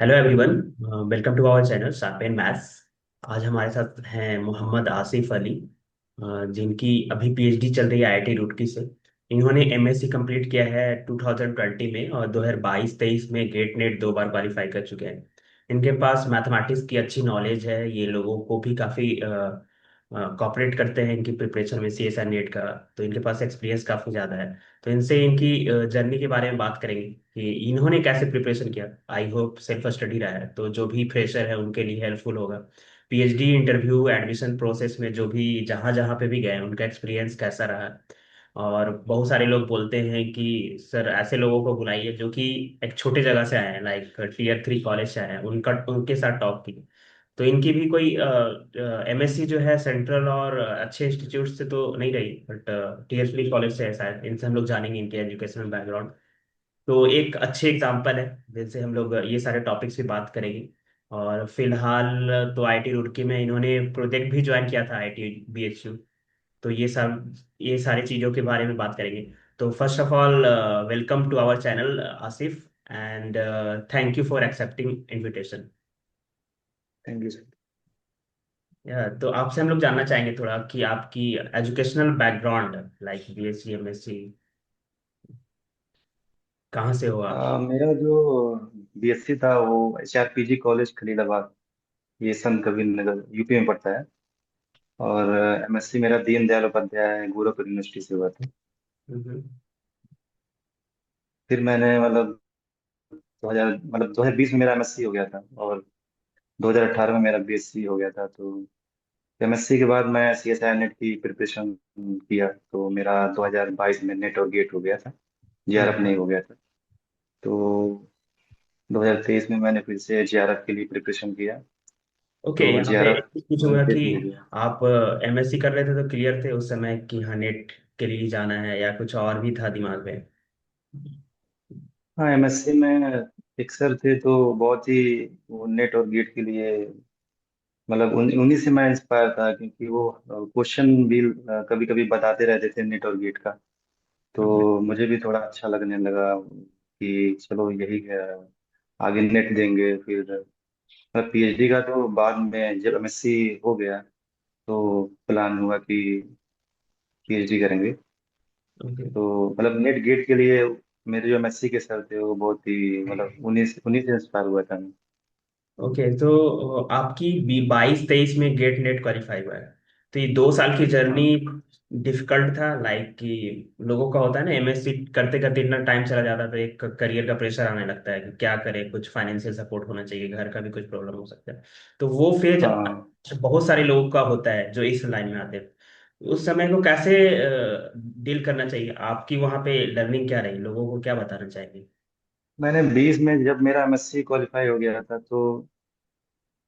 Hello everyone. Welcome to our channel Sharp and Maths. आज हमारे साथ हैं मोहम्मद आसिफ अली, जिनकी अभी पीएचडी चल रही है आईआईटी रुड़की से। इन्होंने एमएससी कंप्लीट किया है 2020 में और 2022-23 में गेट नेट 2 बार क्वालिफाई कर चुके हैं। इनके पास मैथमेटिक्स की अच्छी नॉलेज है, ये लोगों को भी काफ़ी कॉपरेट करते हैं इनकी प्रिपरेशन में सीएसआर नेट का। तो इनके पास एक्सपीरियंस काफ़ी ज़्यादा है। तो इनसे इनकी जर्नी के बारे में बात करेंगे कि इन्होंने कैसे प्रिपरेशन किया। आई होप सेल्फ स्टडी रहा है तो जो भी फ्रेशर है उनके लिए हेल्पफुल होगा। पीएचडी इंटरव्यू एडमिशन प्रोसेस में जो भी जहाँ जहाँ पे भी गए उनका एक्सपीरियंस कैसा रहा। और बहुत सारे लोग बोलते हैं कि सर ऐसे लोगों को बुलाइए जो कि एक छोटे जगह से आए हैं, लाइक टीयर 3 कॉलेज से आए हैं, उनका उनके साथ टॉक की। तो इनकी भी कोई एमएससी जो है सेंट्रल और अच्छे इंस्टीट्यूट से तो नहीं रही, बट टीयर 3 कॉलेज से है शायद। इनसे हम लोग जानेंगे इनके एजुकेशनल बैकग्राउंड। तो एक अच्छे एग्जाम्पल है जिनसे हम लोग ये सारे टॉपिक्स भी बात करेंगे। और फिलहाल तो आईआईटी रुड़की में इन्होंने प्रोजेक्ट भी ज्वाइन किया था, आईआईटी बीएचयू। तो ये सारी चीज़ों के बारे में बात करेंगे। तो first of all, welcome to our channel Asif, and thank you for accepting invitation. Thank you sir. तो आपसे हम लोग जानना चाहेंगे थोड़ा कि आपकी educational background, like BSc MSc, कहाँ से हो आप। मेरा जो बीएससी था वो एचआरपीजी कॉलेज खलीलाबाद, ये संत कबीर नगर यूपी में पड़ता है। और एमएससी मेरा दीनदयाल उपाध्याय गोरखपुर यूनिवर्सिटी से हुआ था। हम्म। फिर मैंने मतलब 2020 में मेरा एमएससी हो गया था, और 2018 में मेरा बीएससी हो गया था। तो एमएससी के बाद मैं सीएसआई नेट की प्रिपरेशन किया, तो मेरा 2022 में नेट और गेट हो गया था, जेआरएफ नहीं हम्म। हो गया था। तो 2023 में मैंने फिर से जेआरएफ के लिए प्रिपरेशन किया, ओके, तो यहाँ पे जेआरएफ पूछूंगा कि एमपीएस में हो गया। आप एमएससी कर रहे थे तो क्लियर थे उस समय कि हाँ नेट के लिए जाना है, या कुछ और भी था दिमाग में। हाँ, एमएससी में एक सर थे तो बहुत ही वो नेट और गेट के लिए, मतलब उन्हीं से मैं इंस्पायर था, क्योंकि वो क्वेश्चन भी कभी कभी बताते रहते थे नेट और गेट का। हम्म। तो मुझे भी थोड़ा अच्छा लगने लगा कि चलो यही है, आगे नेट देंगे। फिर पीएचडी का तो बाद में जब एमएससी हो गया तो प्लान हुआ कि पीएचडी करेंगे। ओके। तो मतलब नेट गेट के लिए मेरे जो एमएससी के सर थे वो बहुत ही मतलब उन्हीं से इंस्पायर हुआ था मैं। ओके, तो आपकी 22-23 में गेट नेट क्वालिफाई हुआ है। तो ये 2 साल की जर्नी हाँ, डिफिकल्ट था, लाइक कि लोगों का होता है ना, एमएससी करते करते इतना टाइम चला जाता है तो एक करियर का प्रेशर आने लगता है कि क्या करें, कुछ फाइनेंशियल सपोर्ट होना चाहिए, घर का भी कुछ प्रॉब्लम हो सकता है। तो वो फेज हाँ। बहुत सारे लोगों का होता है जो इस लाइन में आते हैं। उस समय को कैसे डील करना चाहिए, आपकी वहां पे लर्निंग क्या रही, लोगों को क्या बताना चाहिए। मैंने 20 में जब मेरा एमएससी क्वालिफाई हो गया था, तो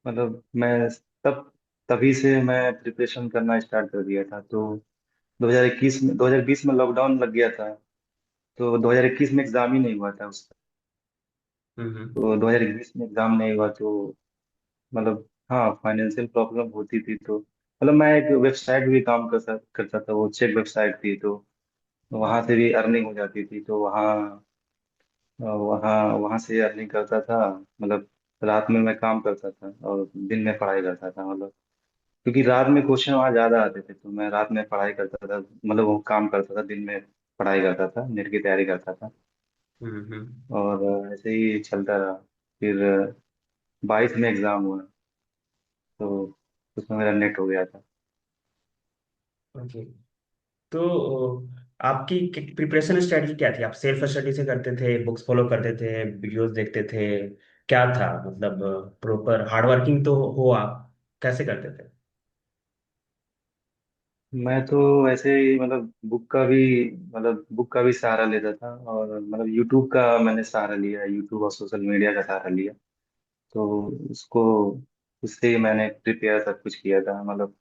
मतलब मैं तब तभी से मैं प्रिपरेशन करना स्टार्ट कर दिया था। तो 2020 में लॉकडाउन लग गया था, तो 2021 में एग्जाम ही नहीं हुआ था उसका। हम्म। तो 2021 में एग्जाम नहीं हुआ तो मतलब हाँ, फाइनेंशियल प्रॉब्लम होती थी। तो मतलब मैं एक वेबसाइट भी काम करता था, वो चेक वेबसाइट थी। तो वहां से भी अर्निंग हो जाती थी। तो वहाँ वहाँ वहाँ से अर्निंग करता था। मतलब रात में मैं काम करता था और दिन में पढ़ाई करता था, मतलब क्योंकि रात में क्वेश्चन वहाँ ज्यादा आते थे, तो मैं रात में पढ़ाई करता था, मतलब वो काम करता था, दिन में पढ़ाई करता था, नेट की तैयारी करता था। हम्म। और ऐसे ही चलता रहा। फिर 22 में एग्जाम हुआ, तो उसमें मेरा नेट हो गया था। ओके, तो आपकी प्रिपरेशन स्ट्रेटजी क्या थी, आप सेल्फ स्टडी से करते थे, बुक्स फॉलो करते थे, वीडियोस देखते थे, क्या था मतलब। प्रॉपर हार्ड वर्किंग तो हो आप, कैसे करते थे। मैं तो ऐसे ही मतलब बुक का भी सहारा लेता था, और मतलब यूट्यूब का मैंने सहारा लिया, यूट्यूब और सोशल मीडिया का सहारा लिया। तो उसको उससे ही मैंने प्रिपेयर सब कुछ किया था। मतलब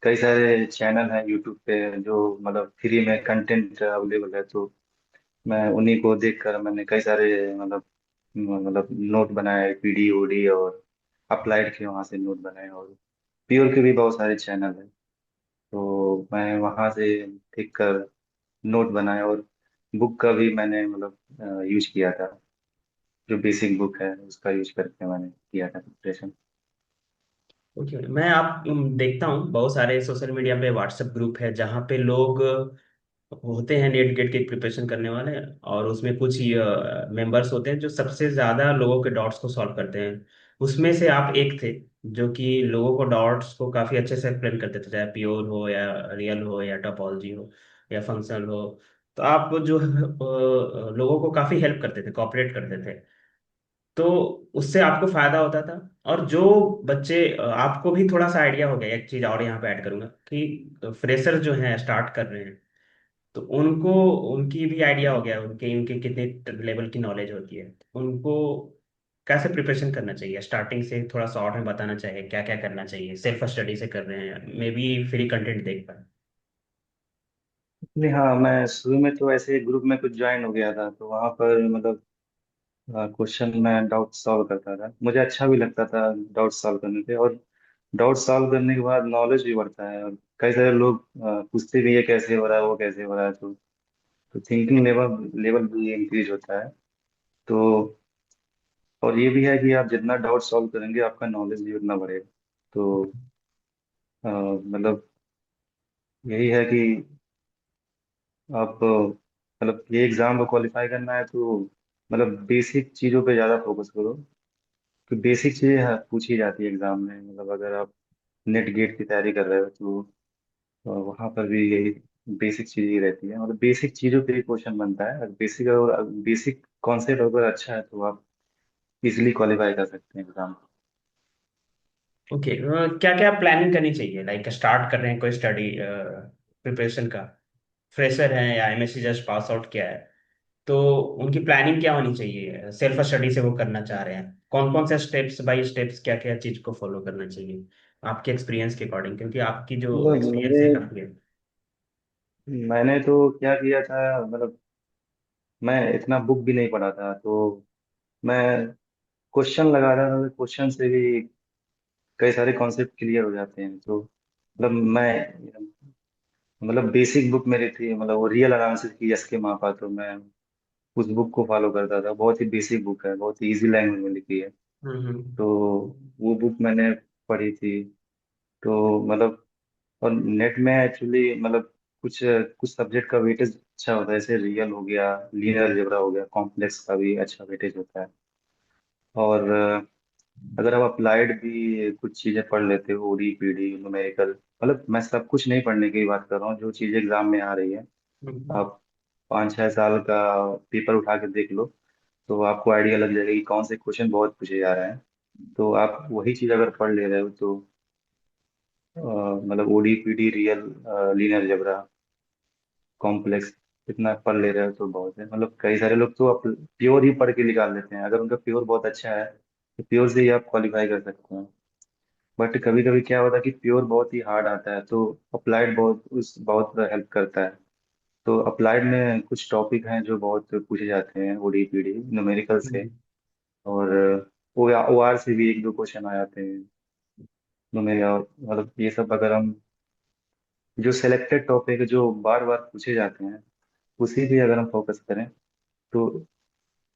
कई सारे चैनल हैं यूट्यूब पे जो मतलब फ्री में कंटेंट अवेलेबल है, तो मैं उन्हीं को देखकर मैंने कई सारे मतलब नोट बनाए, पीडी ओडी, और अप्लाइड के वहाँ से नोट बनाए। और प्योर के भी बहुत सारे चैनल हैं, तो मैं वहाँ से देख कर नोट बनाए। और बुक का भी मैंने मतलब यूज किया था। जो बेसिक बुक है उसका यूज करके मैंने किया था प्रिपरेशन। ओके, मैं आप देखता हूँ बहुत सारे सोशल मीडिया पे व्हाट्सएप ग्रुप है जहाँ पे लोग होते हैं नेट गेट की प्रिपरेशन करने वाले, और उसमें कुछ मेंबर्स होते हैं जो सबसे ज्यादा लोगों के डॉट्स को सॉल्व करते हैं। उसमें से आप एक थे जो कि लोगों को डॉट्स को काफी अच्छे से एक्सप्लेन करते थे, चाहे प्योर हो या रियल हो या टोपोलॉजी हो या फंक्शनल हो। तो आप जो लोगों को काफी हेल्प करते थे, कोऑपरेट करते थे, तो उससे आपको फायदा होता था। और जो बच्चे आपको भी थोड़ा सा आइडिया हो गया, एक चीज और यहाँ पे ऐड करूंगा कि फ्रेशर जो हैं स्टार्ट कर रहे हैं, तो उनको उनकी भी आइडिया हो गया, उनके उनके कितने लेवल की नॉलेज होती है, उनको कैसे प्रिपरेशन करना चाहिए, स्टार्टिंग से थोड़ा शॉर्ट में बताना चाहिए क्या क्या करना चाहिए, सेल्फ स्टडी से कर रहे हैं मे बी फ्री कंटेंट देख पाए। नहीं, हाँ, मैं शुरू में तो ऐसे ग्रुप में कुछ ज्वाइन हो गया था, तो वहाँ पर मतलब क्वेश्चन में डाउट सॉल्व करता था, मुझे अच्छा भी लगता था डाउट सॉल्व करने पे। और डाउट सॉल्व करने के बाद नॉलेज भी बढ़ता है, और कई सारे लोग पूछते भी ये कैसे हो रहा है, वो कैसे हो रहा है, तो थिंकिंग लेवल लेवल भी इंक्रीज होता है। तो और ये भी है कि आप जितना डाउट सॉल्व करेंगे आपका नॉलेज भी उतना बढ़ेगा। तो मतलब यही है कि आप मतलब ये एग्जाम को क्वालिफाई करना है तो मतलब बेसिक चीज़ों पे ज़्यादा फोकस करो। तो बेसिक चीज़ें पूछी जाती है एग्जाम में, मतलब अगर आप नेट गेट की तैयारी कर रहे हो तो वहाँ पर भी यही बेसिक चीज़ ही रहती है, मतलब बेसिक चीज़ों पे ही क्वेश्चन बनता है। बेसिक कॉन्सेप्ट अगर अच्छा है तो आप इजिली क्वालिफाई कर सकते हैं एग्जाम। ओके, क्या क्या प्लानिंग करनी चाहिए, लाइक स्टार्ट कर रहे हैं कोई स्टडी प्रिपरेशन का, फ्रेशर हैं या एमएससी जस्ट पास आउट किया है, तो उनकी प्लानिंग क्या होनी चाहिए, सेल्फ स्टडी से वो करना चाह रहे हैं, कौन कौन से स्टेप्स बाय स्टेप्स क्या क्या चीज को फॉलो करना चाहिए आपके एक्सपीरियंस के अकॉर्डिंग, क्योंकि आपकी जो मतलब एक्सपीरियंस मुझे है काफी है। मैंने तो क्या किया था, मतलब मैं इतना बुक भी नहीं पढ़ा था, तो मैं क्वेश्चन लगा रहा था, क्वेश्चन से भी कई सारे कॉन्सेप्ट क्लियर हो जाते हैं। तो मतलब मैं मतलब बेसिक बुक मेरी थी, मतलब वो रियल एनालिसिस की एस के महापा, तो मैं उस बुक को फॉलो करता था। बहुत ही बेसिक बुक है, बहुत ही इजी लैंग्वेज में लिखी है। हम्म। तो वो बुक मैंने पढ़ी थी। तो मतलब और नेट में एक्चुअली मतलब कुछ कुछ सब्जेक्ट का वेटेज अच्छा होता है, जैसे रियल हो गया, लीनियर अलजेब्रा हो गया, कॉम्प्लेक्स का भी अच्छा वेटेज होता है। और अगर आप अप्लाइड भी कुछ चीज़ें पढ़ लेते हो, ओडी पीडी न्यूमेरिकल, मतलब मैं सब कुछ नहीं पढ़ने की बात कर रहा हूँ, जो चीज़ एग्जाम में आ रही है हम्म। आप 5-6 साल का पेपर उठा के देख लो, तो आपको आइडिया लग जाएगा कि कौन से क्वेश्चन बहुत पूछे जा रहे हैं। तो आप वही चीज़ अगर पढ़ ले रहे हो तो मतलब ODE PDE real linear algebra complex इतना पढ़ ले रहे हो तो बहुत है। मतलब कई सारे लोग तो प्योर ही पढ़ के निकाल लेते हैं, अगर उनका प्योर बहुत अच्छा है तो प्योर से ही आप क्वालिफाई कर सकते हैं। बट कभी कभी क्या होता है कि प्योर बहुत ही हार्ड आता है, तो अप्लाइड बहुत हेल्प करता है। तो अप्लाइड में कुछ टॉपिक हैं जो बहुत पूछे जाते हैं, ओडी पीडी न्यूमेरिकल से, हम्म। और ओ आर से भी एक दो क्वेश्चन आ जाते हैं न्यूमेरिकल। मतलब ये सब अगर हम जो सिलेक्टेड टॉपिक जो बार बार पूछे जाते हैं उसी पे अगर हम फोकस करें तो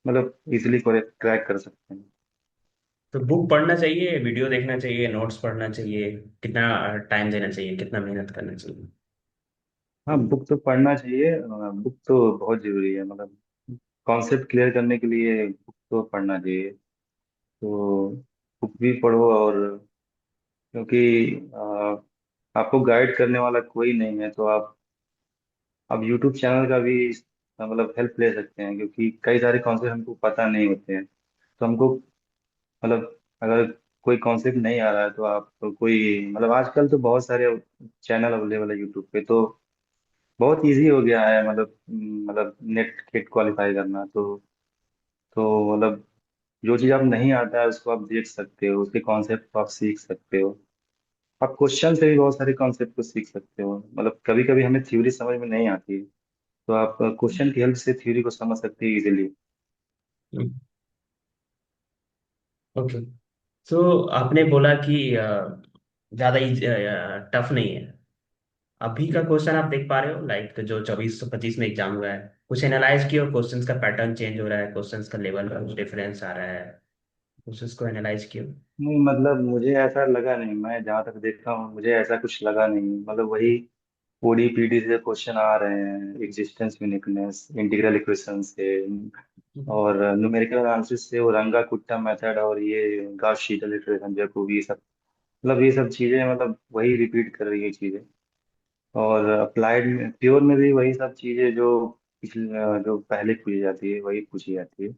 मतलब इजिली क्रैक कर सकते हैं। तो बुक पढ़ना चाहिए, वीडियो देखना चाहिए, नोट्स पढ़ना चाहिए, कितना टाइम देना चाहिए, कितना मेहनत करना चाहिए? हाँ, बुक तो पढ़ना चाहिए, बुक तो बहुत जरूरी है, मतलब कॉन्सेप्ट क्लियर करने के लिए बुक तो पढ़ना चाहिए। तो बुक भी पढ़ो, और क्योंकि आपको गाइड करने वाला कोई नहीं है, तो आप यूट्यूब चैनल का भी मतलब हेल्प ले सकते हैं, क्योंकि कई सारे कॉन्सेप्ट हमको पता नहीं होते हैं। तो हमको मतलब अगर कोई कॉन्सेप्ट नहीं आ रहा है तो आप कोई मतलब आजकल तो बहुत सारे चैनल अवेलेबल है यूट्यूब पे, तो बहुत इजी हो गया है, मतलब नेट गेट क्वालिफाई करना। तो मतलब जो चीज़ आप नहीं आता है उसको आप देख सकते हो, उसके कॉन्सेप्ट को आप सीख सकते हो। आप क्वेश्चन से भी बहुत सारे कॉन्सेप्ट को सीख सकते हो, मतलब कभी कभी हमें थ्योरी समझ में नहीं आती है, तो आप क्वेश्चन की हेल्प से थ्योरी को समझ सकते हैं इजीली। ओके, तो आपने बोला कि ज़्यादा टफ नहीं है। अभी का क्वेश्चन आप देख पा रहे हो, लाइक जो 2425 में एग्जाम हुआ है, कुछ एनालाइज किया, क्वेश्चंस का पैटर्न चेंज हो रहा है, क्वेश्चंस का लेवल का कुछ डिफरेंस आ रहा है, कुछ उसको एनालाइज किया? नहीं मतलब मुझे ऐसा लगा नहीं, मैं जहाँ तक देखा हूँ मुझे ऐसा कुछ लगा नहीं। मतलब वही ओडीपीडी से क्वेश्चन आ रहे हैं, एग्जिस्टेंस यूनिकनेस, इंटीग्रल इक्वेशन से, और न्यूमेरिकल एनालिसिस से वो रंगा कुट्टा मेथड, और ये गॉस शीटल इटरेशन, जैकोबी, ये सब। मतलब ये सब चीजें मतलब वही रिपीट कर रही है चीजें। और अप्लाइड में, प्योर में भी वही सब चीजें जो पिछले जो पहले पूछी जाती है वही पूछी जाती है।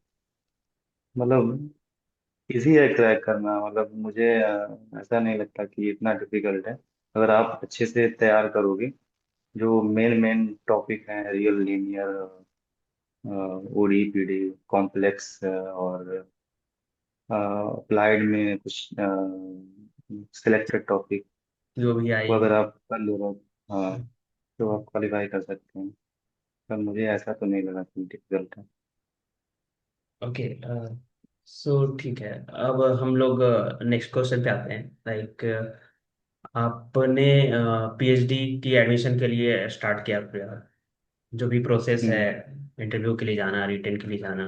मतलब इजी है क्रैक करना। मतलब मुझे ऐसा नहीं लगता कि इतना डिफिकल्ट है, अगर आप अच्छे से तैयार करोगे। जो मेन मेन टॉपिक हैं, real, linear, ODE PDE, complex, और अप्लाइड में कुछ सिलेक्टेड टॉपिक, जो भी वो आएगी। अगर आप कर लो, हाँ, तो आप क्वालिफाई कर सकते हैं। पर मुझे ऐसा तो नहीं लगा कि डिफिकल्ट है। ओके, सो ठीक है। अब हम लोग नेक्स्ट क्वेश्चन पे आते हैं। लाइक आपने पीएचडी की एडमिशन के लिए स्टार्ट किया प्रयास, जो भी प्रोसेस है, हम्म। इंटरव्यू के लिए जाना, रिटेन के लिए जाना,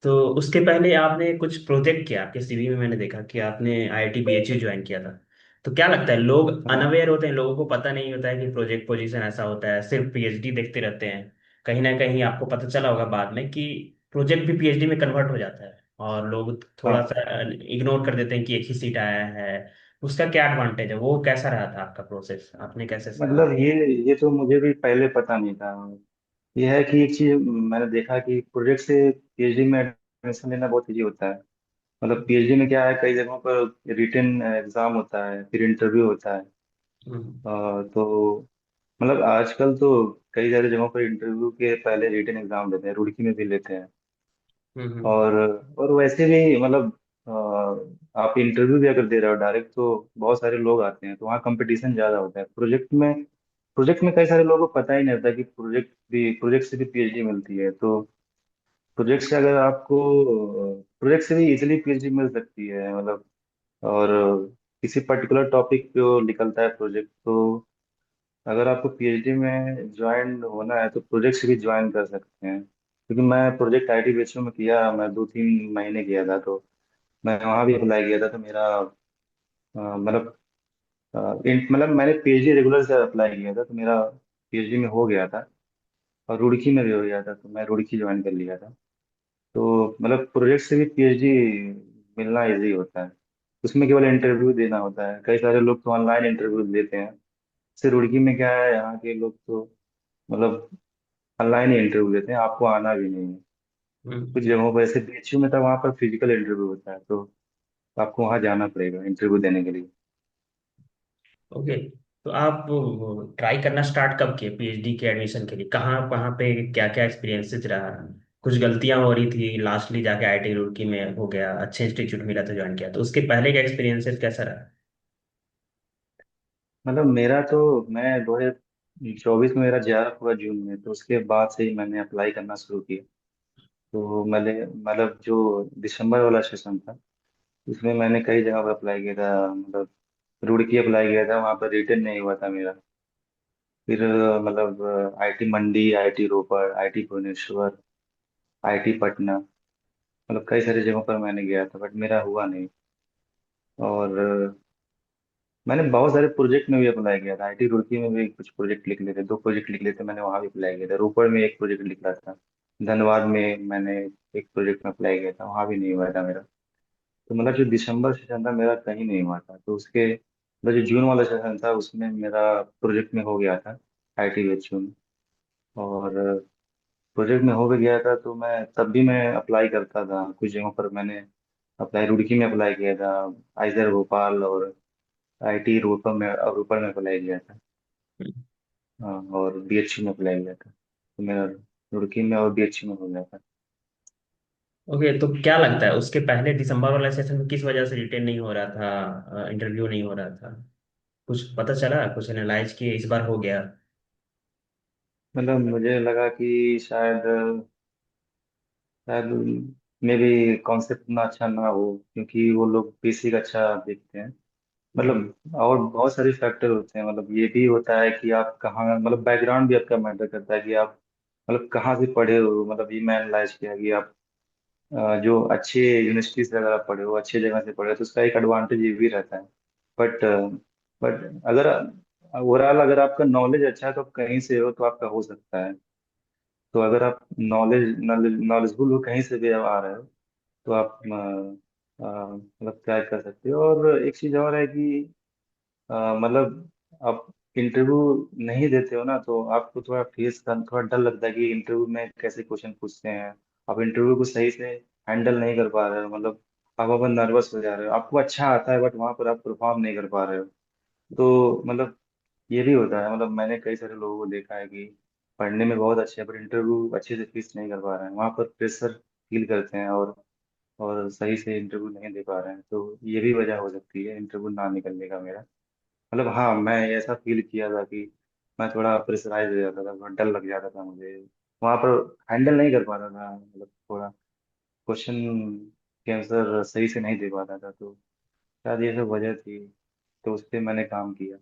तो उसके पहले आपने कुछ प्रोजेक्ट किया। आपके सीवी में मैंने देखा कि आपने आईआईटी बीएचयू ज्वाइन किया था। तो क्या लगता है, लोग हाँ अनअवेयर होते हैं, लोगों को पता नहीं होता है कि प्रोजेक्ट पोजीशन ऐसा होता है, सिर्फ पीएचडी देखते रहते हैं। कहीं ना कहीं आपको पता चला होगा बाद में कि प्रोजेक्ट भी पीएचडी में कन्वर्ट हो जाता है, और लोग थोड़ा हाँ। सा इग्नोर कर देते हैं कि एक ही सीट आया है। उसका क्या एडवांटेज है, वो कैसा रहा था आपका प्रोसेस, आपने कैसे सीखा? मतलब ये तो मुझे भी पहले पता नहीं था। ये है कि एक चीज मैंने देखा कि प्रोजेक्ट से पीएचडी में एडमिशन लेना बहुत इजी होता है। मतलब पीएचडी में क्या है, कई जगहों पर रिटन एग्जाम होता है, फिर इंटरव्यू होता है। हम्म। तो मतलब आजकल तो कई सारी जगहों पर इंटरव्यू के पहले रिटन एग्जाम लेते हैं, रुड़की में भी लेते हैं। हम्म। और और वैसे भी मतलब आप इंटरव्यू भी अगर दे रहे हो डायरेक्ट, तो बहुत सारे लोग आते हैं, तो वहाँ कंपटीशन ज़्यादा होता है। प्रोजेक्ट में कई सारे लोगों को पता ही नहीं होता कि प्रोजेक्ट से भी पीएचडी मिलती है। तो प्रोजेक्ट से भी इजीली पीएचडी मिल सकती है। मतलब और किसी पर्टिकुलर टॉपिक पे वो निकलता है प्रोजेक्ट, तो अगर आपको पीएचडी में ज्वाइन होना है तो प्रोजेक्ट से भी ज्वाइन कर सकते हैं। क्योंकि मैं प्रोजेक्ट आईटी बीएचयू में किया, मैं 2-3 महीने किया था, तो मैं वहाँ भी अप्लाई किया था। तो मेरा मतलब मतलब मैंने पीएचडी रेगुलर से अप्लाई किया था, तो मेरा पीएचडी में हो गया था। और रुड़की में भी हो गया था, तो मैं रुड़की ज्वाइन कर लिया था। तो मतलब प्रोजेक्ट से भी पीएचडी मिलना इजी होता है। उसमें केवल इंटरव्यू देना होता है। कई सारे लोग तो ऑनलाइन इंटरव्यू देते हैं। सिर्फ रुड़की में क्या है, यहाँ के लोग तो मतलब ऑनलाइन ही इंटरव्यू लेते हैं, आपको आना भी नहीं है। कुछ हम्म। जगहों पर, ऐसे बीएचयू में था, वहाँ पर फिजिकल इंटरव्यू होता है, तो आपको वहाँ जाना पड़ेगा इंटरव्यू देने के लिए। ओके, तो आप ट्राई करना स्टार्ट कब किए पीएचडी के एडमिशन के लिए? कहाँ कहाँ पे क्या क्या एक्सपीरियंसेस रहा? कुछ गलतियां हो रही थी, लास्टली जाके आईआईटी रुड़की में हो गया, अच्छे इंस्टीट्यूट मिला तो ज्वाइन किया, तो उसके पहले का एक्सपीरियंसेस कैसा रहा? मतलब मेरा तो, मैं 2024 में मेरा जेआरएफ हुआ जून में, तो उसके बाद से ही मैंने अप्लाई करना शुरू किया। तो मैंने मतलब जो दिसंबर वाला सेशन था, उसमें मैंने कई जगह पर अप्लाई किया था। मतलब रुड़की अप्लाई किया था, वहाँ पर रिटर्न नहीं हुआ था मेरा। फिर मतलब IIT Mandi, IIT Ropar, IIT Bhubaneswar, IIT Patna, मतलब कई सारी जगहों पर मैंने गया था, बट मेरा हुआ नहीं। और मैंने बहुत सारे प्रोजेक्ट में भी अप्लाई किया था। आईटी रुड़की में भी कुछ प्रोजेक्ट लिख लेते, 2 प्रोजेक्ट लिख लेते, मैंने वहाँ भी अप्लाई किया था। रोपड़ में एक प्रोजेक्ट लिखा था। धनबाद में मैंने एक प्रोजेक्ट में अप्लाई किया था, वहाँ भी नहीं हुआ था मेरा। तो मतलब जो दिसंबर सेशन था मेरा कहीं नहीं हुआ था। तो उसके मतलब जो जून वाला सेशन था उसमें मेरा प्रोजेक्ट में हो गया था, आईटी एच में। और प्रोजेक्ट में हो भी गया था, तो मैं तब भी मैं अप्लाई करता था कुछ जगहों पर। मैंने अप्लाई रुड़की में अप्लाई किया था, आइजर भोपाल, और आईटी रोपड़ में अप्लाई किया था। हाँ, और बीएचयू में अप्लाई किया था, तो मेरा रुड़की में और बीएचयू में हो गया था। ओके, तो क्या लगता है उसके पहले दिसंबर वाले सेशन में किस वजह से रिटेन नहीं हो रहा था, इंटरव्यू नहीं हो रहा था? कुछ पता चला, कुछ एनालाइज किए, इस बार हो गया? मतलब मुझे लगा कि शायद शायद मे भी कॉन्सेप्ट इतना अच्छा ना हो, क्योंकि वो लोग बेसिक अच्छा देखते हैं। हम्म। मतलब और बहुत सारे फैक्टर होते हैं। मतलब ये भी होता है कि आप कहाँ, मतलब बैकग्राउंड भी आपका मैटर करता है कि आप मतलब कहाँ से पढ़े हो, मतलब ये मैं एनालाइज किया कि आप जो अच्छे यूनिवर्सिटी से अगर आप पढ़े हो, अच्छे जगह से पढ़े हो, तो उसका एक एडवांटेज ये भी रहता है। बट बट अगर ओवरऑल अगर आपका नॉलेज अच्छा है तो आप कहीं से हो तो आपका हो सकता है। तो अगर आप नॉलेजफुल हो, कहीं से भी आप आ रहे हो, तो आप मतलब क्या कर सकते हो। और एक चीज़ और है कि मतलब आप इंटरव्यू नहीं देते हो ना, तो आपको थोड़ा फेस कर, थोड़ा डर लगता है कि इंटरव्यू में कैसे क्वेश्चन पूछते हैं। आप इंटरव्यू को सही से हैंडल नहीं कर पा रहे हो, मतलब आप अपन नर्वस हो जा रहे हो, आपको अच्छा आता है बट वहां पर आप परफॉर्म नहीं कर पा रहे हो। तो मतलब ये भी होता है, मतलब मैंने कई सारे लोगों को देखा है कि पढ़ने में बहुत अच्छे हैं पर इंटरव्यू अच्छे से फेस नहीं कर पा रहे हैं, वहां पर प्रेशर फील करते हैं और सही से इंटरव्यू नहीं दे पा रहे हैं। तो ये भी वजह हो सकती है इंटरव्यू ना निकलने का मेरा। मतलब हाँ, मैं ऐसा फील किया था कि मैं थोड़ा प्रेशराइज हो जाता था, थोड़ा डर लग जाता था मुझे, वहां पर हैंडल नहीं कर पाता था, मतलब थोड़ा क्वेश्चन के आंसर सही से नहीं दे पाता था। तो शायद ये सब वजह थी, तो उस पर मैंने काम किया।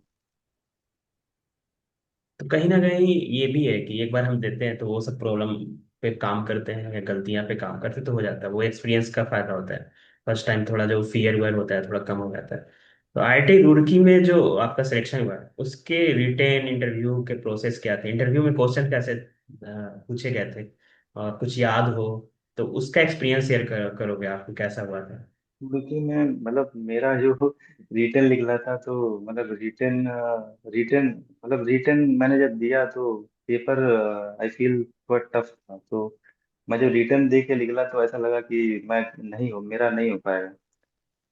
तो कहीं ना कहीं ये भी है कि एक बार हम देते हैं तो वो सब प्रॉब्लम पे काम करते हैं या गलतियां पे काम करते हैं तो हो जाता है, वो एक्सपीरियंस का फायदा होता है। फर्स्ट टाइम थोड़ा जो फियर वेयर होता है थोड़ा कम हो जाता है। तो आईआईटी रुड़की में जो आपका सिलेक्शन हुआ है उसके रिटेन इंटरव्यू के प्रोसेस क्या थे, इंटरव्यू में क्वेश्चन कैसे पूछे गए थे, और कुछ याद हो तो उसका एक्सपीरियंस शेयर करोगे, आपको कैसा हुआ था? क्योंकि मैं मतलब मेरा जो रिटर्न निकला था, तो मतलब रिटर्न मतलब रिटर्न मैंने जब दिया तो पेपर आई फील थोड़ा टफ था। तो मैं जब रिटर्न दे के निकला तो ऐसा लगा कि मैं नहीं हो मेरा नहीं हो पाएगा।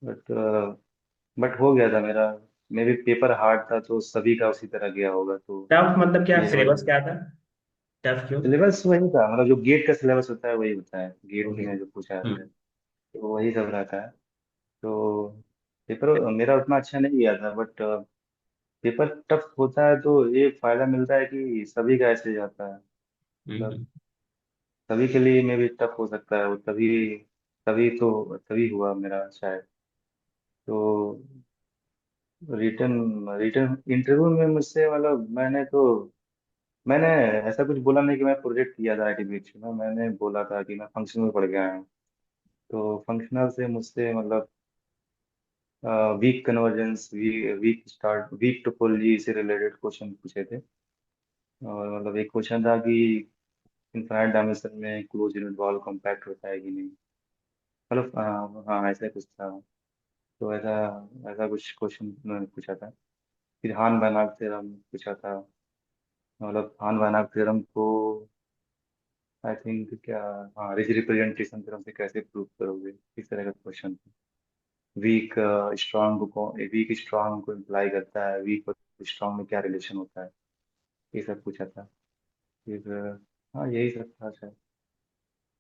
बट बट हो गया था मेरा। मे भी पेपर हार्ड था तो सभी का उसी तरह गया होगा, तो टफ मतलब क्या, ये सिलेबस वजह। क्या था? टफ क्यों? सिलेबस वही था, मतलब जो गेट का सिलेबस होता है वही होता है, गेट ओके। में जो पूछा जाता है हम्म। तो वही सब रहता है। तो पेपर मेरा उतना अच्छा नहीं गया था, बट पेपर टफ होता है तो ये फायदा मिलता है कि सभी का ऐसे जाता है, मतलब हम्म। सभी के लिए में भी टफ हो सकता है वो, तभी तभी हुआ मेरा शायद। तो रिटर्न रिटर्न इंटरव्यू में मुझसे, मतलब मैंने ऐसा कुछ बोला नहीं कि मैं प्रोजेक्ट किया था आईटी में, मैंने बोला था कि मैं फंक्शन में पढ़ गया हूँ। तो फंक्शनल से मुझसे मतलब weak convergence, weak star, weak topology से रिलेटेड क्वेश्चन पूछे थे। और मतलब एक क्वेश्चन था कि इनफाइनाइट डायमेंशन में क्लोज यूनिट वॉल कॉम्पैक्ट होता है कि नहीं, मतलब हाँ ऐसा कुछ था। तो ऐसा ऐसा कुछ क्वेश्चन उन्होंने पूछा था। फिर हान बानार्क थ्योरम पूछा था, मतलब हान बानार्क थ्योरम को आई थिंक क्या, हाँ रिप्रेजेंटेशन थ्योरम से कैसे प्रूव करोगे, इस तरह का क्वेश्चन था। वीक वीक स्ट्रांग को इम्प्लाई करता है, वीक और स्ट्रांग में क्या रिलेशन होता है, ये सब पूछा था। फिर हाँ यही सब था शायद।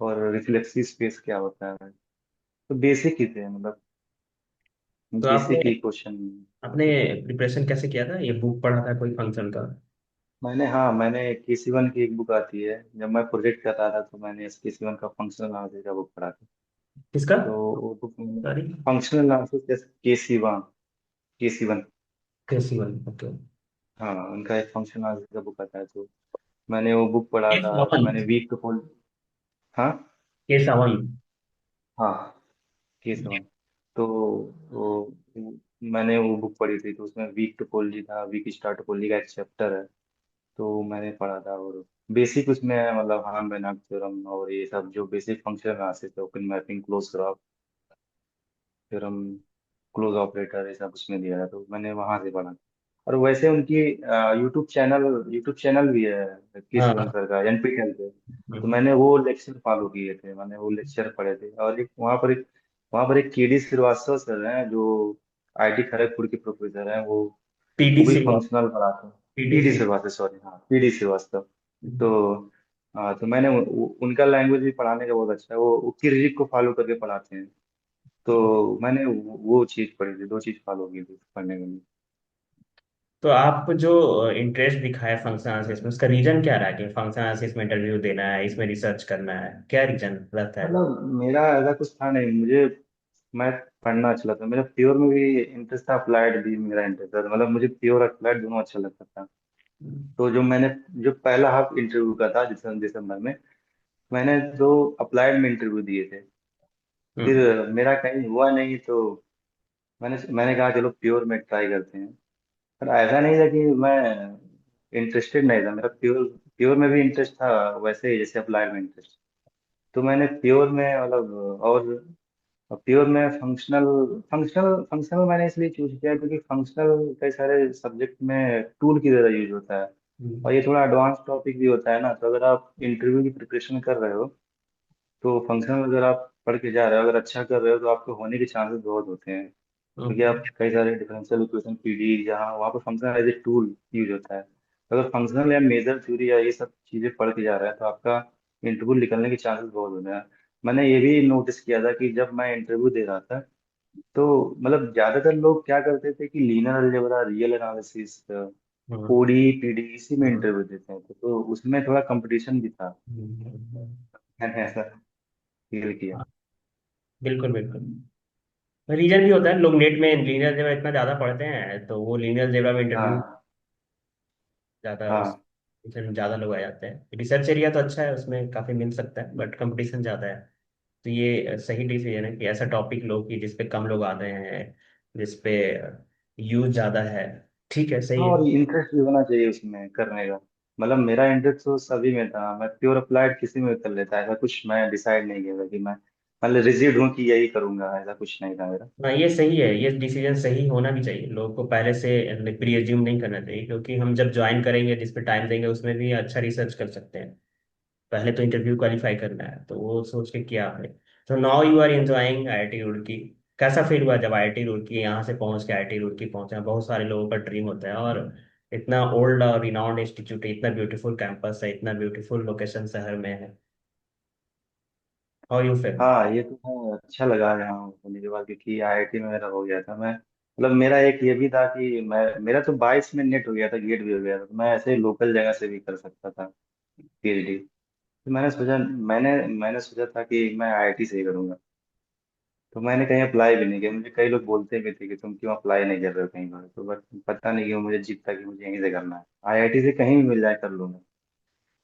और रिफ्लेक्सिव स्पेस क्या होता है, तो बेसिक ही थे, मतलब तो आपने बेसिक ही क्वेश्चन। आपने प्रिपरेशन कैसे किया था, ये बुक पढ़ा था कोई फंक्शन का? मैंने केसी 1 की एक बुक आती है, जब मैं प्रोजेक्ट कर रहा था तो मैंने इस केसी 1 का फंक्शनल एनालिसिस का बुक पढ़ा था। किसका? तो वो बुक मैंने सॉरी। फंक्शनल एनालिसिस केसी 1। कृषि वाली, ओके। हाँ, उनका एक फंक्शनल एनालिसिस का बुक आता है, तो मैंने वो बुक पढ़ा के था, तो सावन। मैंने वीक टू फोल्ड। हाँ के सावन। हाँ, केस 1। तो वो मैंने वो बुक पढ़ी थी, तो उसमें वीक टोपोलॉजी था, वीक स्टार टोपोलॉजी का एक चैप्टर है, तो मैंने पढ़ा था। और बेसिक उसमें है, मतलब हार्म बेनाक थ्योरम और ये सब जो बेसिक फंक्शनल एनालिसिस है, open mapping, close graph theorem, close operator, ये सब उसमें दिया है, तो मैंने वहां से पढ़ा। और वैसे उनकी यूट्यूब चैनल भी है केसी 1 हाँ। सर का, एनपीटीईएल पे। तो हम्म। मैंने वो लेक्चर फॉलो किए थे, मैंने वो लेक्चर पढ़े थे। और एक केडी श्रीवास्तव सर हैं जो आईटी खड़गपुर के प्रोफेसर हैं, वो पीडी भी सिलवा। फंक्शनल पढ़ाते हैं। पीडी पीडी सिलवा। श्रीवास्तव, सॉरी, हाँ पीडी श्रीवास्तव। तो तो मैंने उनका लैंग्वेज भी पढ़ाने का बहुत अच्छा है, वो किरजिक को फॉलो करके पढ़ाते हैं। तो मैंने वो चीज पढ़ी थी, दो चीज फॉलो की थी पढ़ने के लिए। तो आप जो इंटरेस्ट दिखाए फंक्शन एनालिसिस में, उसका रीजन क्या रहा कि फंक्शन एनालिसिस में इंटरव्यू देना है, इसमें रिसर्च करना है, क्या रीजन रहता है? मतलब मेरा ऐसा कुछ था नहीं, मुझे मैथ पढ़ना अच्छा लगता, मेरा प्योर में भी इंटरेस्ट था, अप्लाइड भी मेरा इंटरेस्ट था, मतलब मुझे प्योर अप्लाइड दोनों अच्छा लगता था। तो जो पहला हाफ इंटरव्यू का था दिसंबर में, मैंने दो अप्लाइड में इंटरव्यू दिए थे। फिर हम्म। मेरा कहीं हुआ नहीं, तो मैंने मैंने कहा चलो प्योर में ट्राई करते हैं। पर ऐसा नहीं था कि मैं इंटरेस्टेड नहीं था, मेरा प्योर प्योर में भी इंटरेस्ट था, वैसे ही जैसे अप्लाइड में इंटरेस्ट। तो मैंने प्योर में मतलब, और प्योर में फंक्शनल मैंने इसलिए चूज किया क्योंकि फंक्शनल कई सारे सब्जेक्ट में टूल की तरह यूज होता है, और हम्म। ये थोड़ा एडवांस टॉपिक भी होता है ना। तो अगर आप इंटरव्यू की प्रिपरेशन कर रहे हो, तो फंक्शनल अगर आप पढ़ के जा रहे हो, अगर अच्छा कर रहे हो, तो आपको होने के चांसेस बहुत होते हैं। क्योंकि हम्म। आप कई सारे डिफरेंशियल इक्वेशन, पीडी, जहाँ वहाँ पर functional as a tool use होता है। तो अगर फंक्शनल या मेजर थ्योरी या ये सब चीजें पढ़ के जा रहा है, तो आपका इंटरव्यू निकलने के चांसेस बहुत होते हैं। मैंने ये भी नोटिस किया था कि जब मैं इंटरव्यू दे रहा था, तो मतलब ज्यादातर लोग क्या करते थे कि लीनियर अलजेब्रा, रियल एनालिसिस, हम्म। ओडी, पीडी, इसी में हम्म। इंटरव्यू देते हैं। तो उसमें थोड़ा कंपटीशन भी था, हम्म। मैंने ऐसा फील किया। हाँ, बिल्कुल बिल्कुल। रीजन भी होता है, लोग नेट में लीनियर अलजेब्रा इतना ज्यादा पढ़ते हैं तो वो लीनियर अलजेब्रा में इंटरव्यू हाँ ज्यादा उस हाँ उसमें ज्यादा लोग आ जाते हैं। रिसर्च एरिया तो अच्छा है, उसमें काफी मिल सकता है, बट कंपटीशन ज्यादा है। तो ये सही डिसीजन है कि ऐसा टॉपिक लो कि जिसपे कम लोग आते हैं, जिसपे यूज ज्यादा है। ठीक है, सही हाँ। है। और इंटरेस्ट भी होना चाहिए उसमें करने का। मतलब मेरा इंटरेस्ट तो सभी में था, मैं प्योर अप्लाइड किसी में भी कर लेता, ऐसा कुछ मैं डिसाइड नहीं किया था कि मैं मतलब रिजिड हूँ कि यही करूंगा, ऐसा कुछ नहीं था मेरा। हाँ, ये सही है, ये डिसीजन सही होना भी चाहिए। लोगों को पहले से प्री एज्यूम नहीं करना चाहिए, क्योंकि हम जब ज्वाइन करेंगे, जिस पे टाइम देंगे, उसमें भी अच्छा रिसर्च कर सकते हैं। पहले तो इंटरव्यू क्वालिफाई करना है, तो वो सोच के किया आपने। तो now you are enjoying IIT Roorkee. कैसा फील हुआ जब आईआईटी रुड़की यहाँ से पहुंच के आईआईटी रुड़की पहुंचे? बहुत सारे लोगों का ड्रीम होता है, और इतना ओल्ड और रिनाउंड इंस्टीट्यूट है, इतना ब्यूटीफुल कैंपस है, इतना ब्यूटीफुल लोकेशन शहर में है। How you feel? हाँ, ये तो है, अच्छा लगा यहाँ होने के बाद, क्योंकि आईआईटी में मेरा हो गया था। मैं मतलब मेरा एक ये भी था कि मैं मेरा तो 22 में नेट हो गया था, गेट भी हो गया था, तो मैं ऐसे लोकल जगह से भी कर सकता था पीएचडी। तो मैंने सोचा था कि मैं आईआईटी से ही करूंगा। तो मैंने कहीं अप्लाई भी नहीं किया। मुझे कई लोग बोलते भी थे कि तुम क्यों अप्लाई नहीं कर रहे हो कहीं पर, तो बट पता नहीं क्यों मुझे जिद था कि मुझे यहीं से करना है, आईआईटी से कहीं भी मिल जाए कर लूंगा।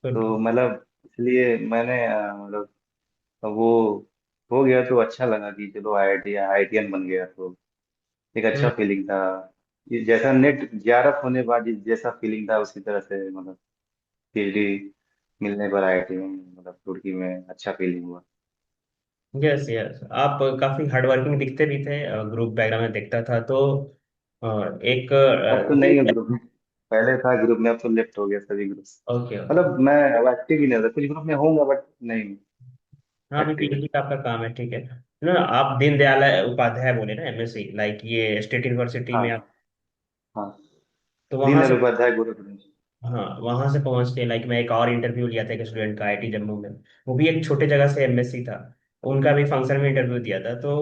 तो मतलब इसलिए मैंने मतलब वो हो गया, तो अच्छा लगा कि चलो आईआईटी आईआईटीएन बन गया, तो एक अच्छा फीलिंग था। ये जैसा नेट जेआरएफ होने के बाद जैसा फीलिंग था, उसी तरह से मतलब पीएचडी मिलने पर आईआईटी में, मतलब रुड़की में अच्छा फीलिंग हुआ। यस यस, आप काफी हार्डवर्किंग दिखते भी थे, ग्रुप डायग्राम में दिखता था। तो एक अब तो नहीं है ग्रुप में, पहले था ग्रुप में, अब तो लेफ्ट हो गया सभी ग्रुप। Okay okay. मतलब मैं अब एक्टिव ही नहीं था, कुछ ग्रुप में होऊंगा बट नहीं हाँ, अभी एक्टिव। पीएचडी का आपका काम है, ठीक है ना। आप दीनदयाल उपाध्याय बोले ना, एमएससी, लाइक ये स्टेट यूनिवर्सिटी हाँ में आप। हाँ। तो वहां से, दीनदयाल उपाध्याय गुरु। हाँ वहां से पहुंच के, लाइक मैं एक और इंटरव्यू लिया था एक स्टूडेंट का आईआईटी जम्मू में। वो भी एक छोटे जगह से एमएससी था। उनका भी फंक्शन में इंटरव्यू दिया था। तो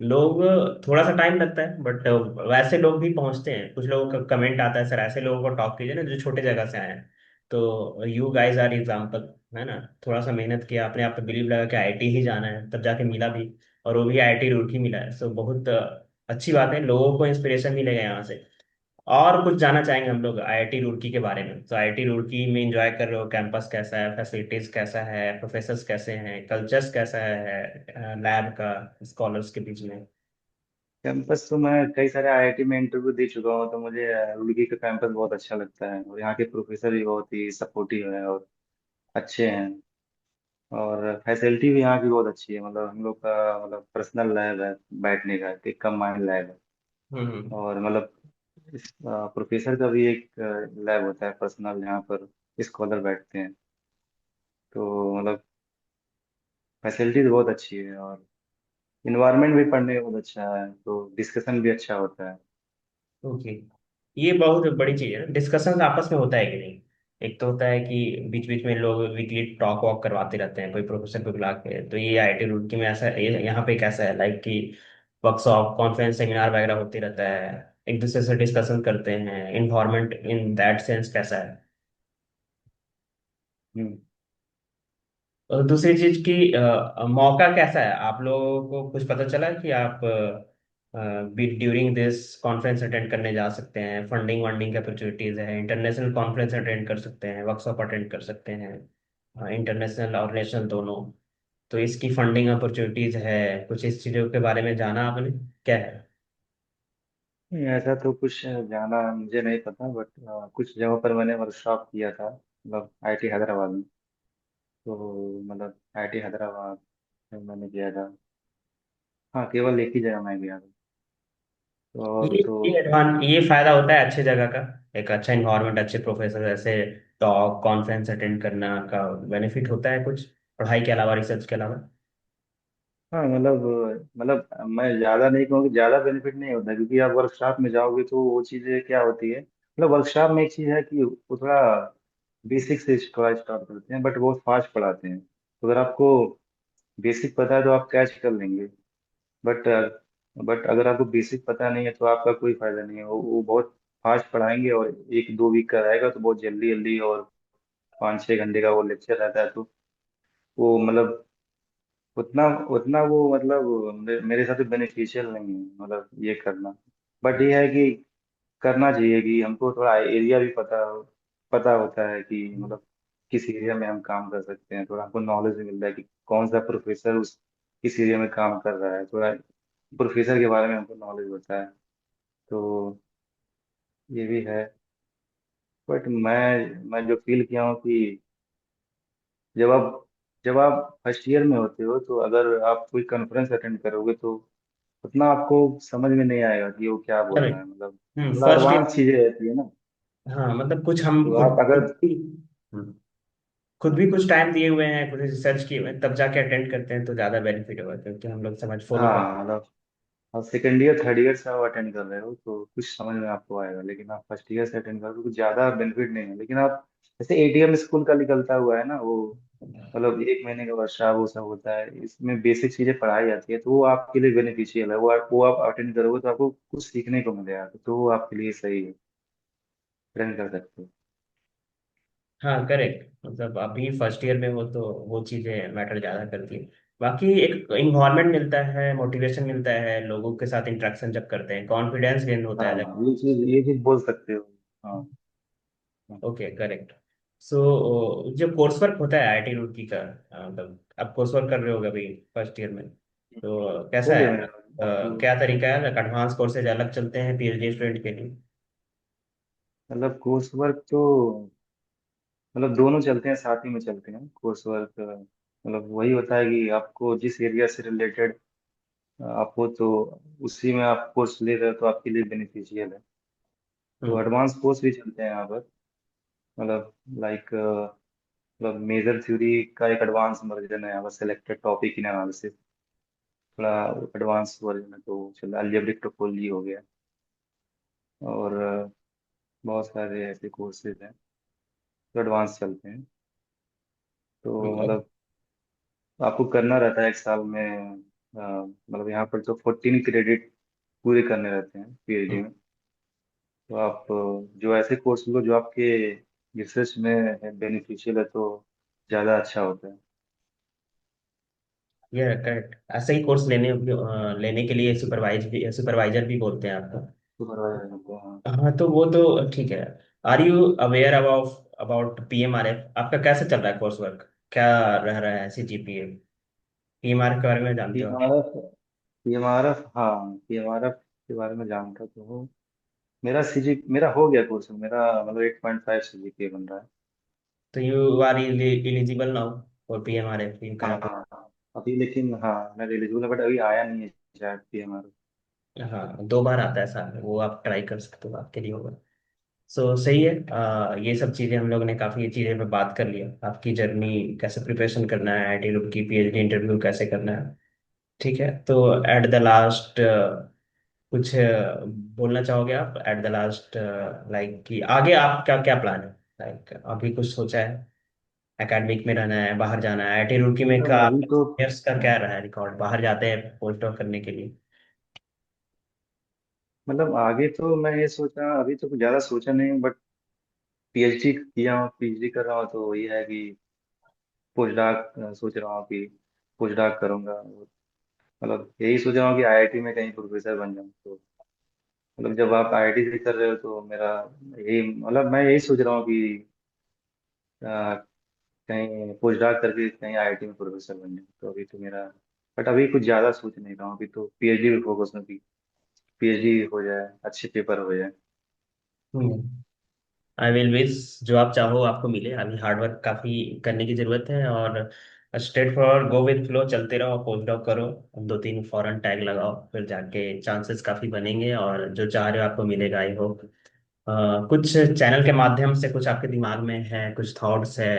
लोग, थोड़ा सा टाइम लगता है, बट वैसे लोग भी पहुंचते हैं। कुछ लोगों का कमेंट आता है, सर ऐसे लोगों को टॉक कीजिए ना जो छोटे जगह से आए हैं। तो यू गाइज आर एग्जाम्पल, है ना। थोड़ा सा मेहनत किया, अपने आप पे बिलीव लगा कि आईआईटी ही जाना है, तब जाके मिला भी। और वो भी आईआईटी रुड़की मिला है। सो बहुत अच्छी बात है, लोगों को इंस्पिरेशन मिलेगा यहाँ से। और कुछ जानना चाहेंगे हम लोग आईआईटी रुड़की के बारे में। तो आईआईटी रुड़की में एंजॉय कर रहे हो, कैंपस कैसा है, फैसिलिटीज कैसा है, प्रोफेसर्स कैसे हैं, कल्चर्स कैसा है लैब का, स्कॉलर्स के बीच में? कैंपस तो मैं कई सारे आईआईटी में इंटरव्यू दे चुका हूँ, तो मुझे रुड़की का कैंपस बहुत अच्छा लगता है, और यहाँ के प्रोफेसर भी बहुत ही सपोर्टिव है और अच्छे हैं। और फैसिलिटी भी यहाँ की बहुत अच्छी है, मतलब हम लोग का मतलब पर्सनल लैब है, बैठने का एक कंबाइंड लैब है। हम्म। और मतलब इस प्रोफेसर का भी एक लैब होता है पर्सनल, जहाँ पर स्कॉलर बैठते हैं। तो मतलब फैसिलिटीज बहुत अच्छी है, और इन्वायरमेंट भी पढ़ने का बहुत अच्छा है, तो डिस्कशन भी अच्छा होता है। ओके, ये बहुत बड़ी चीज है। डिस्कशन आपस में होता है कि नहीं? एक तो होता है कि बीच बीच में लोग वीकली टॉक वॉक करवाते रहते हैं, कोई प्रोफेसर को बुला के। तो ये आईआईटी रुड़की में ऐसा, यहाँ पे कैसा है, लाइक कि वर्कशॉप, कॉन्फ्रेंस, सेमिनार वगैरह होते रहता है, एक दूसरे से डिस्कशन करते हैं, इन्वायरमेंट इन दैट सेंस कैसा है? हम्म। और दूसरी चीज की मौका कैसा है? आप लोगों को कुछ पता चला कि आप भी ड्यूरिंग दिस कॉन्फ्रेंस अटेंड करने जा सकते हैं, फंडिंग वंडिंग की अपॉर्चुनिटीज है, इंटरनेशनल कॉन्फ्रेंस अटेंड कर सकते हैं, वर्कशॉप अटेंड कर सकते हैं, इंटरनेशनल और नेशनल दोनों। तो इसकी फंडिंग अपॉर्चुनिटीज है। कुछ इस चीज़ों के बारे में जाना आपने, क्या है? नहीं, ऐसा तो कुछ जाना मुझे नहीं पता, बट कुछ जगहों पर मैंने वर्कशॉप किया था, मतलब आईटी हैदराबाद में। तो मतलब आईटी हैदराबाद में मैंने किया था। हाँ, केवल एक ही जगह मैं गया था। तो और तो ये फायदा होता है अच्छे जगह का, एक अच्छा इन्वायरमेंट, अच्छे प्रोफेसर, ऐसे टॉक कॉन्फ्रेंस अटेंड करना का बेनिफिट होता है कुछ, पढ़ाई के अलावा, रिसर्च के अलावा। हाँ, मतलब मैं ज़्यादा नहीं कहूँगी, ज़्यादा बेनिफिट नहीं होता, क्योंकि आप वर्कशॉप में जाओगे तो वो चीज़ें क्या होती है, मतलब वर्कशॉप में एक चीज़ है कि वो थोड़ा बेसिक से थोड़ा स्टार्ट करते हैं, बट बहुत फास्ट पढ़ाते हैं। तो अगर आपको बेसिक पता है तो आप कैच कर लेंगे। बट बट अगर आपको बेसिक पता नहीं है तो आपका कोई फायदा नहीं है। वो बहुत फास्ट पढ़ाएंगे, और 1-2 वीक का रहेगा तो बहुत जल्दी जल्दी, और 5-6 घंटे का वो लेक्चर रहता है। तो वो मतलब उतना उतना वो मतलब मेरे हिसाब से बेनिफिशियल नहीं है, मतलब ये करना। बट ये है कि करना चाहिए कि हमको थोड़ा एरिया भी पता होता है कि मतलब किस एरिया में हम काम कर सकते हैं। थोड़ा हमको नॉलेज भी मिलता है कि कौन सा प्रोफेसर उस किस एरिया में काम कर रहा है। थोड़ा प्रोफेसर के बारे में हमको नॉलेज होता है। तो ये भी है। बट मैं जो फील किया हूँ कि जब आप जब आप फर्स्ट ईयर में होते हो, तो अगर आप कोई कॉन्फ्रेंस अटेंड करोगे तो उतना आपको समझ में नहीं आएगा कि वो क्या बोल रहा है, मतलब थोड़ा फर्स्ट एडवांस ईयर। चीजें रहती है ना। हाँ, मतलब कुछ हम तो खुद आप अगर हम्म, खुद भी कुछ टाइम दिए हुए हैं, कुछ रिसर्च किए हुए हैं, तब जाके अटेंड करते हैं तो ज़्यादा बेनिफिट होगा, क्योंकि हम लोग समझ फॉलो कर। हाँ, मतलब आप सेकेंड ईयर थर्ड ईयर से आप अटेंड कर रहे हो तो कुछ समझ में आपको आएगा, लेकिन आप फर्स्ट ईयर से अटेंड कर रहे हो तो कुछ ज्यादा बेनिफिट नहीं है। लेकिन आप जैसे एटीएम स्कूल का निकलता हुआ है ना, वो मतलब 1 महीने का वर्कशॉप वो सब होता है, इसमें बेसिक चीजें पढ़ाई जाती है, तो वो आपके लिए बेनिफिशियल है। वो आप अटेंड करोगे तो आपको कुछ सीखने को मिलेगा, तो वो आपके लिए सही है, अटेंड कर सकते हो। हाँ, करेक्ट। मतलब अभी फर्स्ट ईयर में हो तो वो चीज़ें मैटर ज़्यादा करती है। बाकी एक इन्वायरमेंट मिलता है, मोटिवेशन मिलता है, लोगों के साथ इंटरेक्शन जब करते हैं, कॉन्फिडेंस गेन होता है जब। हाँ, ये चीज बोल सकते हो। हाँ, हाँ। Okay, correct. सो जो कोर्स वर्क होता है आईआईटी रुड़की का, मतलब आप कोर्स वर्क कर रहे होगे अभी फर्स्ट ईयर में, तो कैसा हो गया है? मेरा तो। क्या तरीका है? एडवांस कोर्सेज अलग चलते हैं पीएचडी स्टूडेंट के लिए? मतलब कोर्स वर्क तो मतलब दोनों चलते हैं, साथ ही में चलते हैं कोर्स वर्क। मतलब वही होता है कि आपको जिस एरिया से रिलेटेड आप हो, तो उसी में आप कोर्स ले रहे हो तो आपके लिए बेनिफिशियल है। तो हम्म। एडवांस कोर्स भी चलते हैं यहाँ पर, मतलब लाइक मतलब मेजर थ्योरी का एक एडवांस वर्जन है यहाँ पर, सेलेक्टेड टॉपिक इन एनालिसिस, थोड़ा एडवांस वर्जन है। तो चलो अलजेब्रिक टोपोलॉजी हो गया, और बहुत सारे ऐसे कोर्सेज हैं जो एडवांस चलते हैं। तो हम्म। मतलब आपको करना रहता है 1 साल में, मतलब यहाँ पर तो 14 क्रेडिट पूरे करने रहते हैं पीएचडी में। तो आप जो ऐसे कोर्स लो जो आपके रिसर्च में बेनिफिशियल है, तो ज़्यादा अच्छा होता है। ये करेक्ट, ऐसे ही कोर्स लेने के लिए सुपरवाइजर भी बोलते हैं आपको। सुपरवाइजर होते हैं, हाँ। हाँ, तो वो तो ठीक है। Are you aware about about PMRF? आपका कैसे चल रहा है कोर्स वर्क? क्या रह रहा है सीजीपीए? पीएमआरएफ के बारे में जानते हो? पीएमआरएफ पीएमआरएफ हाँ, पीएमआरएफ के बारे में जानता तो हूँ। मेरा हो गया कोर्स, मेरा मतलब 8.5 सीजीपीए बन रहा है। तो you are eligible now for PMRF, you can हाँ, अप्लाई। हाँ। अभी लेकिन हाँ, मैं एलिजिबल है, बट अभी आया नहीं है शायद पीएमआरएफ। हाँ, 2 बार आता है साल में, वो आप ट्राई कर सकते हो, आपके लिए होगा। सो सही है। ये सब चीज़ें हम लोगों ने काफ़ी चीज़ें पे बात कर लिया, आपकी जर्नी, कैसे प्रिपरेशन करना है, आईआईटी रुड़की पीएचडी इंटरव्यू कैसे करना है। ठीक है, तो एट द लास्ट कुछ बोलना चाहोगे आप एट द लास्ट, लाइक कि आगे आप क्या क्या प्लान है? लाइक अभी कुछ सोचा है? एकेडमिक में रहना है, बाहर जाना है? आईआईटी रुड़की में मतलब का अभी तो years का क्या रहा है रिकॉर्ड, बाहर जाते हैं पोस्ट डॉक करने के लिए? मतलब आगे तो मैं ये सोचा, अभी तो कुछ ज़्यादा सोचा नहीं, बट पीएचडी किया हूँ, पीएचडी कर रहा हूँ, तो ये है कि पोस्ट डॉक सोच रहा हूँ कि पोस्ट डॉक करूँगा। मतलब यही सोच रहा हूँ कि आईआईटी में कहीं प्रोफेसर बन जाऊँ। तो मतलब जब आप आईआईटी से कर रहे हो तो मेरा यही मतलब मैं यही सोच रहा हूँ कि आ, कहीं पोस्ट डॉक करके कहीं आईआईटी में प्रोफेसर बन जाऊँ। तो अभी तो मेरा बट अभी कुछ ज़्यादा सोच नहीं रहा हूँ। अभी तो पीएचडी पे फोकस में भी, पीएचडी हो जाए, अच्छे पेपर हो जाए। हम्म। आई विल विश जो आप चाहो आपको मिले। अभी हार्डवर्क काफी करने की जरूरत है, और straight forward go with flow, चलते रहो, पोस्ट डॉक करो, दो तीन फॉरेन टैग लगाओ, फिर जाके चांसेस काफी बनेंगे और जो चाह रहे हो आपको मिलेगा, आई होप। कुछ चैनल के माध्यम से कुछ आपके दिमाग में है, कुछ थॉट्स है,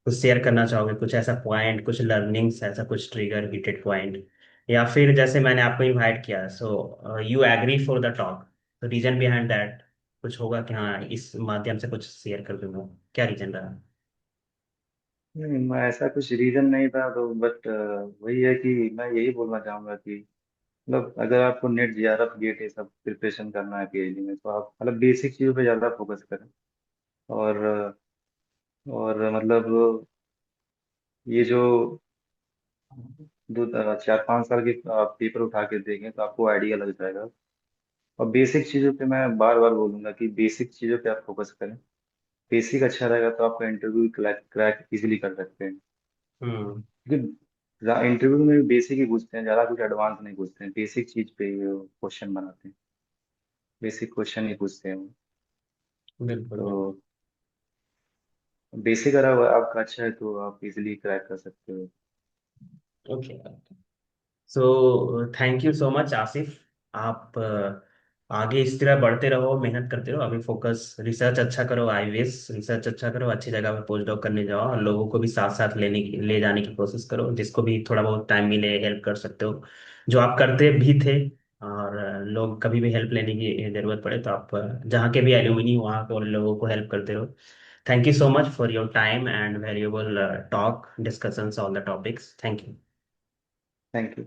कुछ शेयर करना चाहोगे, कुछ ऐसा पॉइंट, कुछ लर्निंग्स, ऐसा कुछ ट्रिगर हिटेड पॉइंट, या फिर जैसे मैंने आपको इनवाइट किया, so you agree for the talk, तो रीजन बिहाइंड दैट कुछ होगा कि हाँ इस माध्यम से कुछ शेयर कर दूंगा, क्या रीजन रहा? ऐसा कुछ रीजन नहीं था तो बट वही है कि मैं यही बोलना चाहूंगा कि मतलब अगर आपको नेट जेआरएफ गेट ये सब प्रिपरेशन करना है पीएचडी में तो आप मतलब बेसिक चीज़ों पे ज़्यादा फोकस करें। और मतलब ये जो 4-5 साल के आप पेपर उठा के देखें तो आपको आइडिया लग जाएगा। और बेसिक चीज़ों पे मैं बार बार बोलूंगा कि बेसिक चीज़ों पे आप फोकस करें। बेसिक अच्छा रहेगा तो आपका इंटरव्यू क्रैक क्रैक इजीली कर सकते हैं। हम्म। क्योंकि इंटरव्यू में भी बेसिक ही पूछते हैं, ज़्यादा कुछ एडवांस नहीं पूछते हैं, बेसिक चीज़ पे क्वेश्चन बनाते हैं, बेसिक क्वेश्चन ही पूछते हैं वो। बिल्कुल तो बिल्कुल। बेसिक अगर आपका अच्छा है तो आप इजीली क्रैक कर सकते हो। Okay. So thank you so much Asif. आप आगे इस तरह बढ़ते रहो, मेहनत करते रहो, अभी फोकस रिसर्च अच्छा करो, आईवीएस रिसर्च अच्छा करो, अच्छी जगह पे पोस्ट डॉक करने जाओ, और लोगों को भी साथ साथ ले जाने की कोशिश करो, जिसको भी थोड़ा बहुत टाइम मिले हेल्प कर सकते हो, जो आप करते भी थे। और लोग कभी भी हेल्प लेने की जरूरत पड़े तो आप जहाँ के भी एल्यूमिनी वहाँ के लोगों को हेल्प करते रहो। Thank you so much for your time and valuable talk discussions on the topics. Thank you. Thank you.